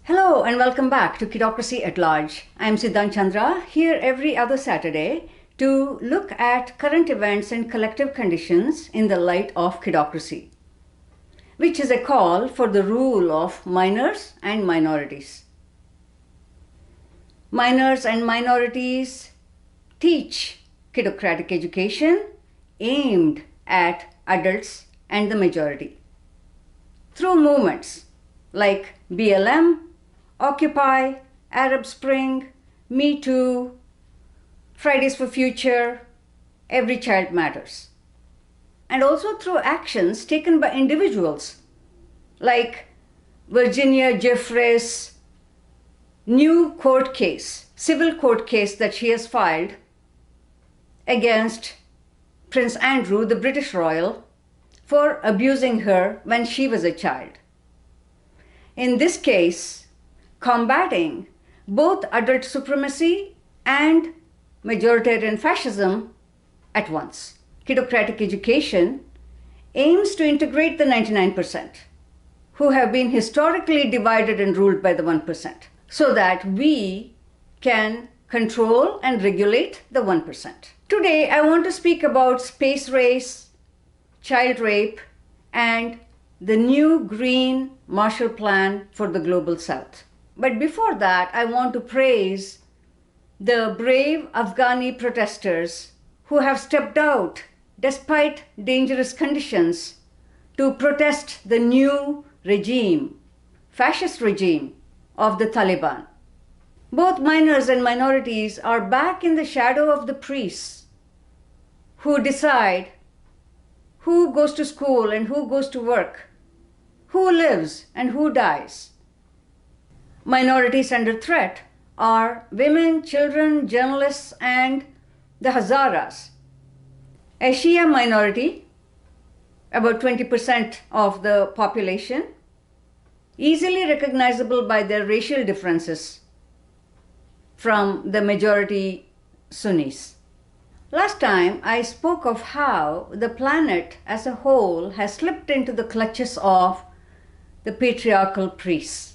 Hello and welcome back to Kidocracy at Large. I'm Siddhant Chandra, here every other Saturday to look at current events and collective conditions in the light of kidocracy, which is a call for the rule of minors and minorities. Minors and minorities teach kidocratic education aimed at adults and the majority through movements like BLM, Occupy, Arab Spring, Me Too, Fridays for Future, Every Child Matters. And also through actions taken by individuals like Virginia Giuffre's new court case, civil court case that she has filed against Prince Andrew, the British royal, for abusing her when she was a child. In this case, combating both adult supremacy and majoritarian fascism at once. Kidocratic education aims to integrate the 99% who have been historically divided and ruled by the 1% so that we can control and regulate the 1%. Today, I want to speak about space race, child rape, and the new green Marshall Plan for the Global South. But before that, I want to praise the brave Afghani protesters who have stepped out despite dangerous conditions to protest the new regime, fascist regime of the Taliban. Both minors and minorities are back in the shadow of the priests who decide who goes to school and who goes to work, who lives and who dies. Minorities under threat are women, children, journalists, and the Hazaras, a Shia minority, about 20% of the population, easily recognizable by their racial differences from the majority Sunnis. Last time, I spoke of how the planet as a whole has slipped into the clutches of the patriarchal priests,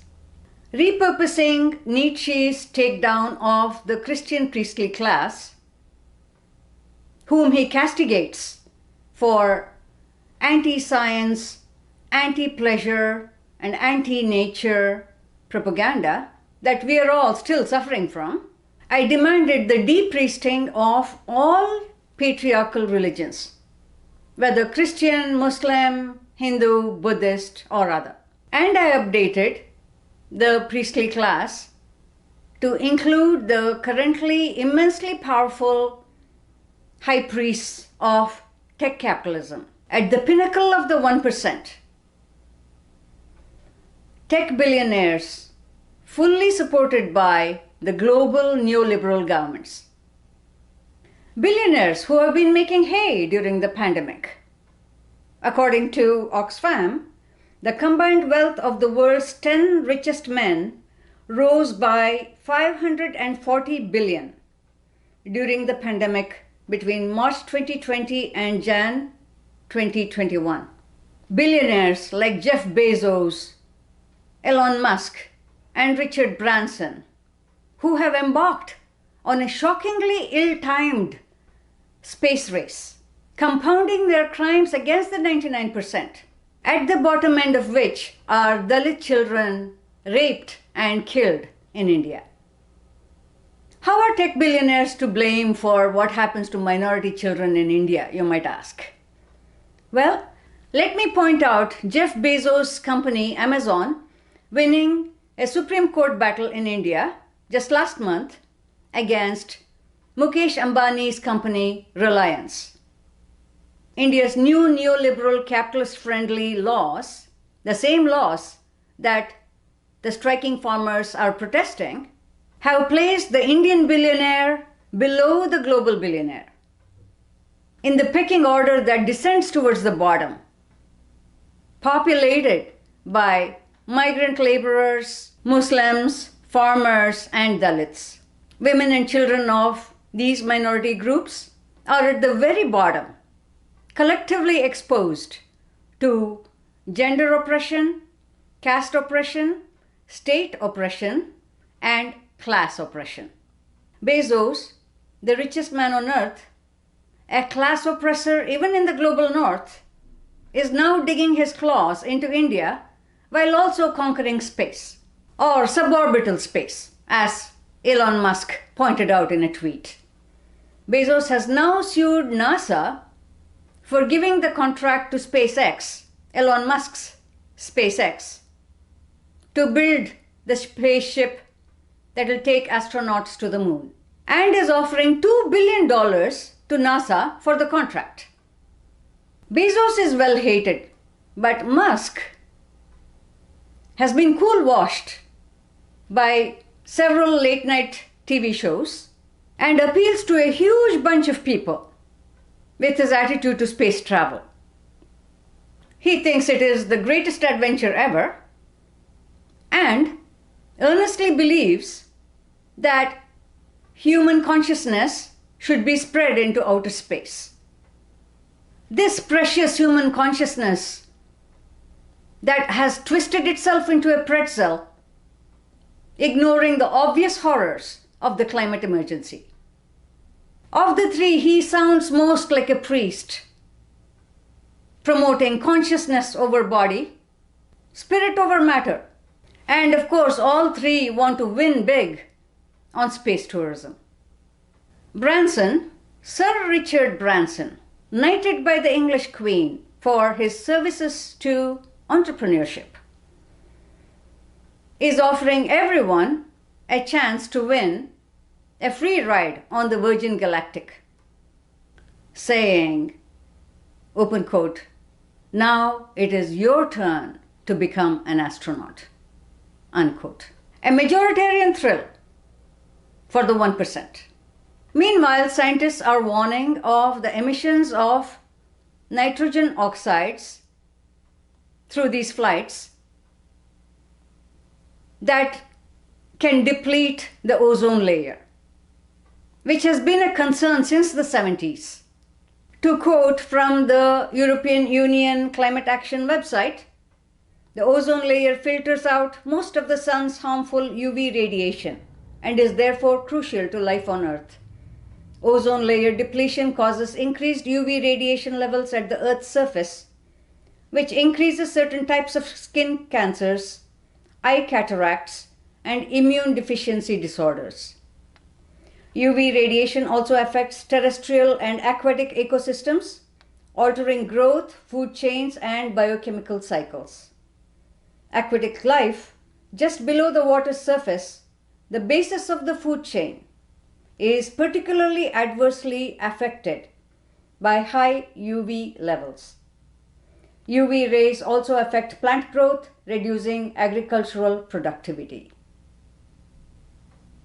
repurposing Nietzsche's takedown of the Christian priestly class, whom he castigates for anti-science, anti-pleasure, and anti-nature propaganda that we are all still suffering from. I demanded the de-priesting of all patriarchal religions, whether Christian, Muslim, Hindu, Buddhist, or other. And I updated the priestly class to include the currently immensely powerful high priests of tech capitalism. At the pinnacle of the 1%, tech billionaires fully supported by the global neoliberal governments. Billionaires who have been making hay during the pandemic. According to Oxfam, the combined wealth of the world's 10 richest men rose by 540 billion during the pandemic between March 2020 and Jan 2021. Billionaires like Jeff Bezos, Elon Musk, and Richard Branson, who have embarked on a shockingly ill-timed space race, compounding their crimes against the 99%. At the bottom end of which are Dalit children raped and killed in India. How are tech billionaires to blame for what happens to minority children in India, you might ask? Well, let me point out Jeff Bezos' company Amazon winning a Supreme Court battle in India just last month against Mukesh Ambani's company Reliance. India's new neoliberal capitalist-friendly laws, the same laws that the striking farmers are protesting, have placed the Indian billionaire below the global billionaire in the pecking order that descends towards the bottom, populated by migrant laborers, Muslims, farmers, and Dalits. Women and children of these minority groups are at the very bottom, collectively exposed to gender oppression, caste oppression, state oppression and class oppression. Bezos, the richest man on earth, a class oppressor even in the global north, is now digging his claws into India while also conquering space, or suborbital space, as Elon Musk pointed out in a tweet. Bezos has now sued NASA for giving the contract to SpaceX, Elon Musk's SpaceX, to build the spaceship that will take astronauts to the moon, and is offering $2 billion to NASA for the contract. Bezos is well hated, but Musk has been cool-washed by several late-night TV shows and appeals to a huge bunch of people with his attitude to space travel. He thinks it is the greatest adventure ever and earnestly believes that human consciousness should be spread into outer space. This precious human consciousness that has twisted itself into a pretzel, ignoring the obvious horrors of the climate emergency. Of the three, he sounds most like a priest, promoting consciousness over body, spirit over matter. And of course, all three want to win big on space tourism. Branson, Sir Richard Branson, knighted by the English Queen for his services to entrepreneurship, is offering everyone a chance to win a free ride on the Virgin Galactic, saying, open quote, "Now it is your turn to become an astronaut," unquote. A majoritarian thrill for the 1%. Meanwhile, scientists are warning of the emissions of nitrogen oxides through these flights that can deplete the ozone layer, which has been a concern since the 70s. To quote from the European Union Climate Action website, the ozone layer filters out most of the sun's harmful UV radiation and is therefore crucial to life on Earth. Ozone layer depletion causes increased UV radiation levels at the Earth's surface, which increases certain types of skin cancers, eye cataracts, and immune deficiency disorders. UV radiation also affects terrestrial and aquatic ecosystems, altering growth, food chains, and biochemical cycles. Aquatic life, just below the water's surface, the basis of the food chain, is particularly adversely affected by high UV levels. UV rays also affect plant growth, reducing agricultural productivity.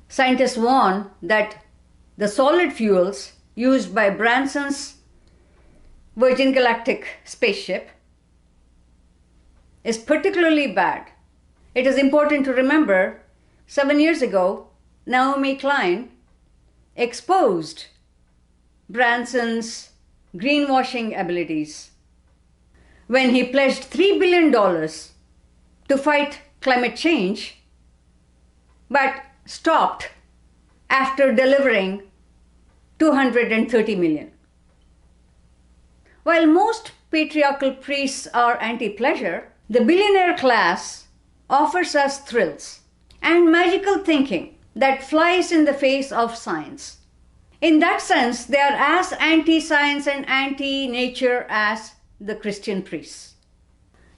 Scientists warn that the solid fuels used by Branson's Virgin Galactic spaceship is particularly bad. It is important to remember 7 years ago, Naomi Klein exposed Branson's greenwashing abilities when he pledged $3 billion to fight climate change, but stopped after delivering $230 million. While most patriarchal priests are anti-pleasure, the billionaire class offers us thrills and magical thinking that flies in the face of science. In that sense, they are as anti-science and anti-nature as the Christian priests.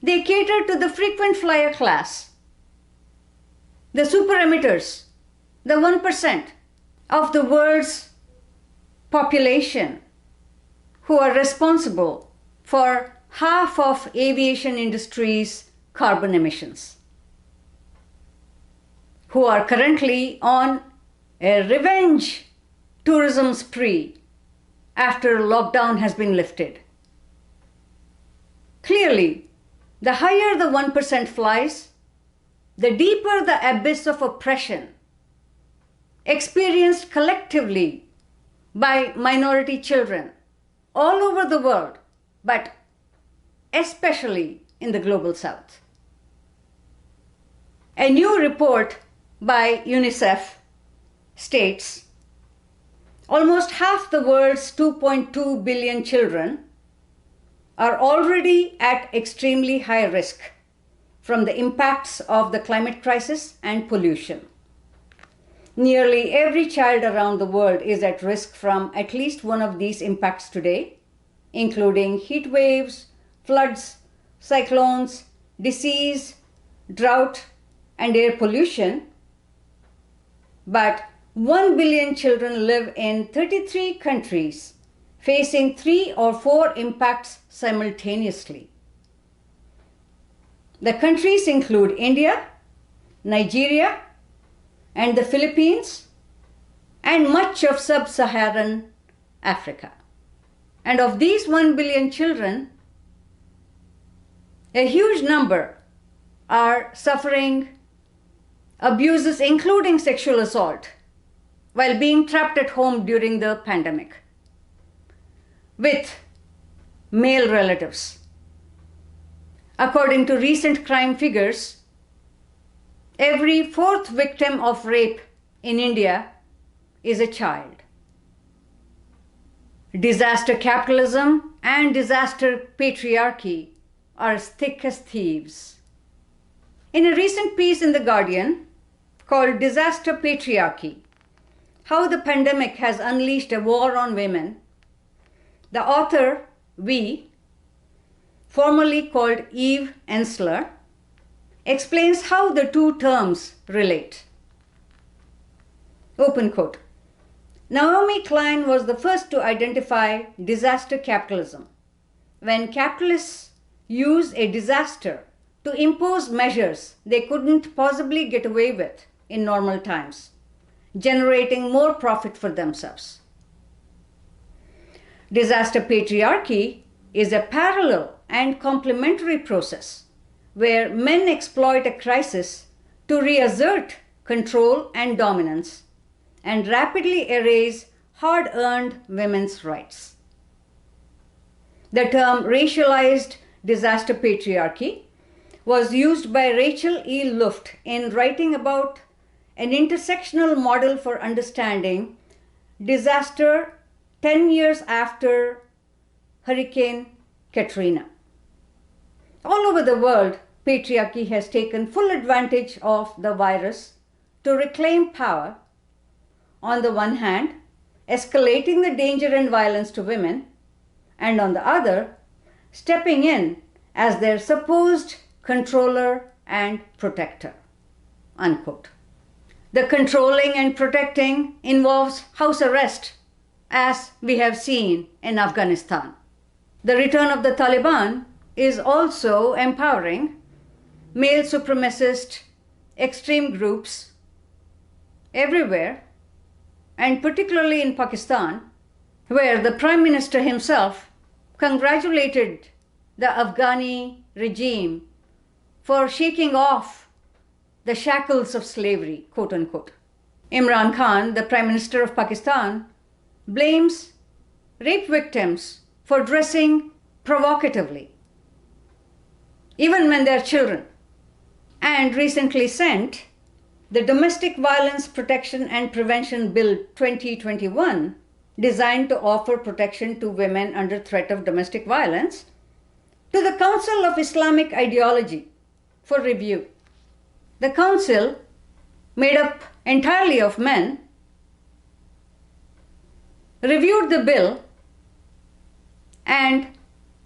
They cater to the frequent flyer class, the super emitters, the 1% of the world's population who are responsible for half of aviation industry's carbon emissions, who are currently on a revenge tourism spree after lockdown has been lifted. Clearly, the higher the 1% flies, the deeper the abyss of oppression experienced collectively by minority children all over the world, but especially in the global south. A new report by UNICEF states almost half the world's 2.2 billion children are already at extremely high risk from the impacts of the climate crisis and pollution. Nearly every child around the world is at risk from at least one of these impacts today, including heat waves, floods, cyclones, disease, drought, and air pollution. But 1 billion children live in 33 countries, facing 3 or 4 impacts simultaneously. The countries include India, Nigeria, and the Philippines, and much of sub-Saharan Africa. And of these 1 billion children, a huge number are suffering abuses, including sexual assault, while being trapped at home during the pandemic with male relatives. According to recent crime figures, every 4th victim of rape in India is a child. Disaster capitalism and disaster patriarchy are as thick as thieves. In a recent piece in The Guardian called Disaster Patriarchy: How the Pandemic Has Unleashed a War on Women, the author, formerly called Eve Ensler, explains how the two terms relate. Open quote. Naomi Klein was the first to identify disaster capitalism, when capitalists use a disaster to impose measures they couldn't possibly get away with in normal times, generating more profit for themselves. Disaster patriarchy is a parallel and complementary process where men exploit a crisis to reassert control and dominance and rapidly erase hard-earned women's rights. The term racialized disaster patriarchy was used by Rachel E. Luft in writing about an intersectional model for understanding disaster 10 years after Hurricane Katrina. All over the world, patriarchy has taken full advantage of the virus to reclaim power, on the one hand, escalating the danger and violence to women, and on the other, stepping in as their supposed controller and protector. Unquote. The controlling and protecting involves house arrest, as we have seen in Afghanistan. The return of the Taliban is also empowering male supremacist extreme groups everywhere, and particularly in Pakistan, where the Prime Minister himself congratulated the Afghani regime for shaking off the shackles of slavery, quote unquote. Imran Khan, the Prime Minister of Pakistan, blames rape victims for dressing provocatively, even when they're children, and recently sent the Domestic Violence Protection and Prevention Bill 2021, designed to offer protection to women under threat of domestic violence, to the Council of Islamic Ideology for review. The council, made up entirely of men, reviewed the bill and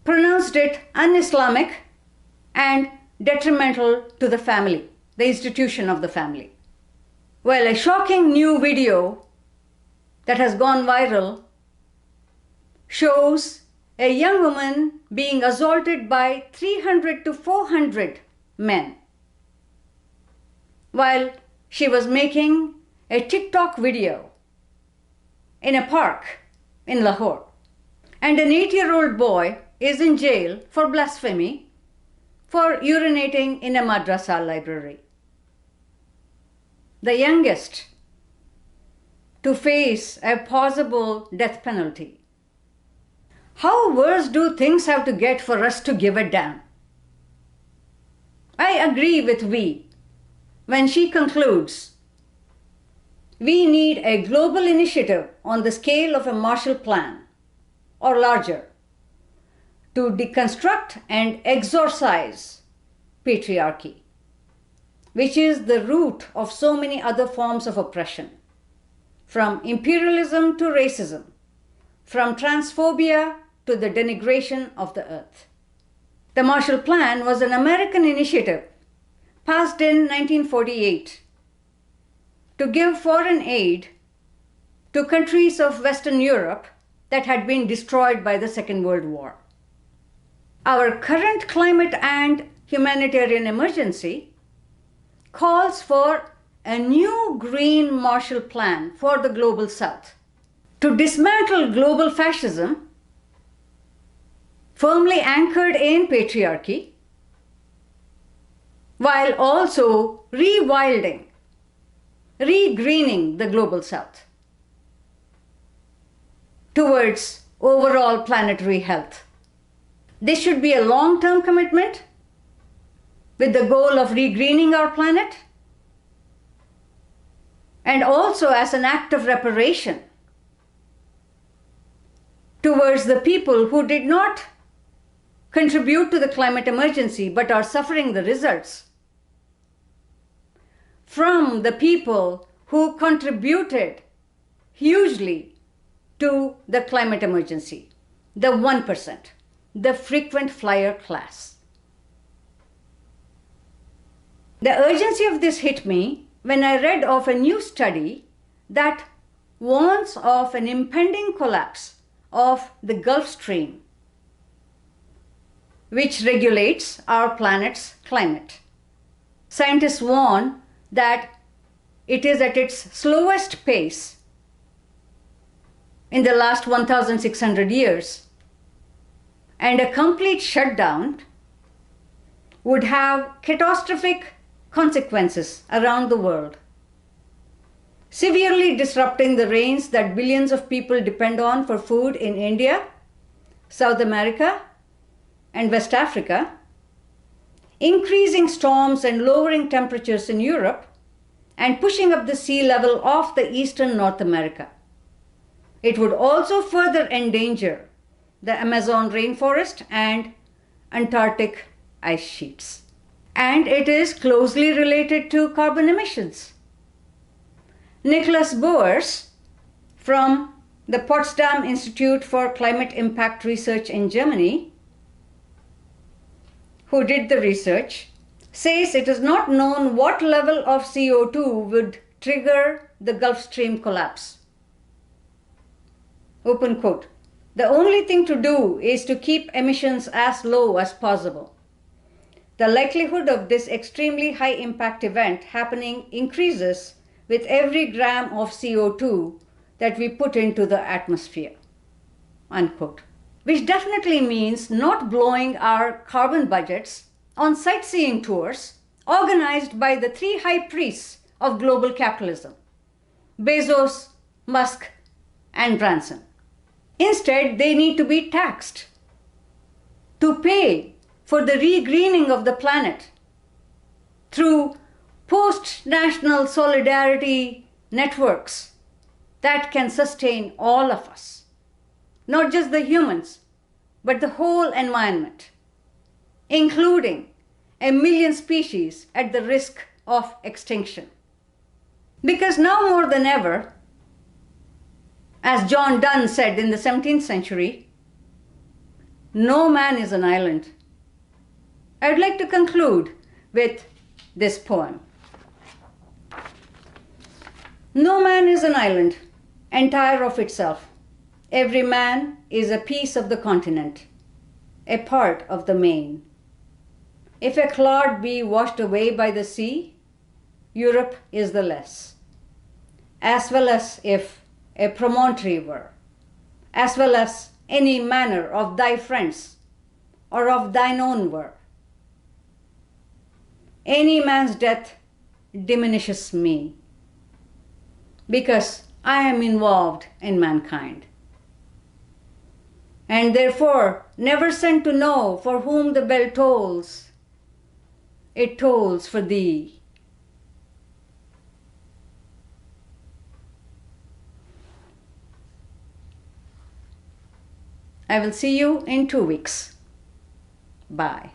pronounced it un-Islamic and detrimental to the family, the institution of the family. Well, a shocking new video that has gone viral shows a young woman being assaulted by 300 to 400 men while she was making a TikTok video in a park in Lahore. And an 8-year-old boy is in jail for blasphemy for urinating in a madrasa library. The youngest to face a possible death penalty. How worse do things have to get for us to give a damn? I agree with when she concludes, we need a global initiative on the scale of a Marshall Plan or larger to deconstruct and exorcise patriarchy, which is the root of so many other forms of oppression, from imperialism to racism, from transphobia to the denigration of the earth. The Marshall Plan was an American initiative passed in 1948 to give foreign aid to countries of Western Europe that had been destroyed by the Second World War. Our current climate and humanitarian emergency calls for a new green Marshall Plan for the global South to dismantle global fascism firmly anchored in patriarchy, while also rewilding, regreening the global South towards overall planetary health. This should be a long-term commitment with the goal of regreening our planet, and also as an act of reparation towards the people who did not contribute to the climate emergency but are suffering the results, from the people who contributed hugely to the climate emergency, the 1%, the frequent flyer class. The urgency of this hit me when I read of a new study that warns of an impending collapse of the Gulf Stream, which regulates our planet's climate. Scientists warn that it is at its slowest pace in the last 1,600 years, and a complete shutdown would have catastrophic consequences around the world, severely disrupting the rains that billions of people depend on for food in India, South America, and West Africa, increasing storms and lowering temperatures in Europe, and pushing up the sea level of the eastern North America. It would also further endanger the Amazon rainforest and Antarctic ice sheets. And it is closely related to carbon emissions. Nicholas Boers from the Potsdam Institute for Climate Impact Research in Germany, who did the research, says it is not known what level of CO2 would trigger the Gulf Stream collapse. Open quote. The only thing to do is to keep emissions as low as possible. The likelihood of this extremely high impact event happening increases with every gram of CO2 that we put into the atmosphere. Unquote. Which definitely means not blowing our carbon budgets on sightseeing tours organized by the three high priests of global capitalism, Bezos, Musk, and Branson. Instead, they need to be taxed to pay for the regreening of the planet through post-national solidarity networks that can sustain all of us, not just the humans, but the whole environment, including 1 million species at the risk of extinction. Because now more than ever, as John Donne said in the 17th century, no man is an island. I would like to conclude with this poem. No man is an island, entire of itself. Every man is a piece of the continent, a part of the main. If a clod be washed away by the sea, Europe is the less, as well as if a promontory were, as well as any manner of thy friends or of thine own were. Any man's death diminishes me, because I am involved in mankind, and therefore never sent to know for whom the bell tolls. It tolls for thee, I will see you in 2 weeks. Bye.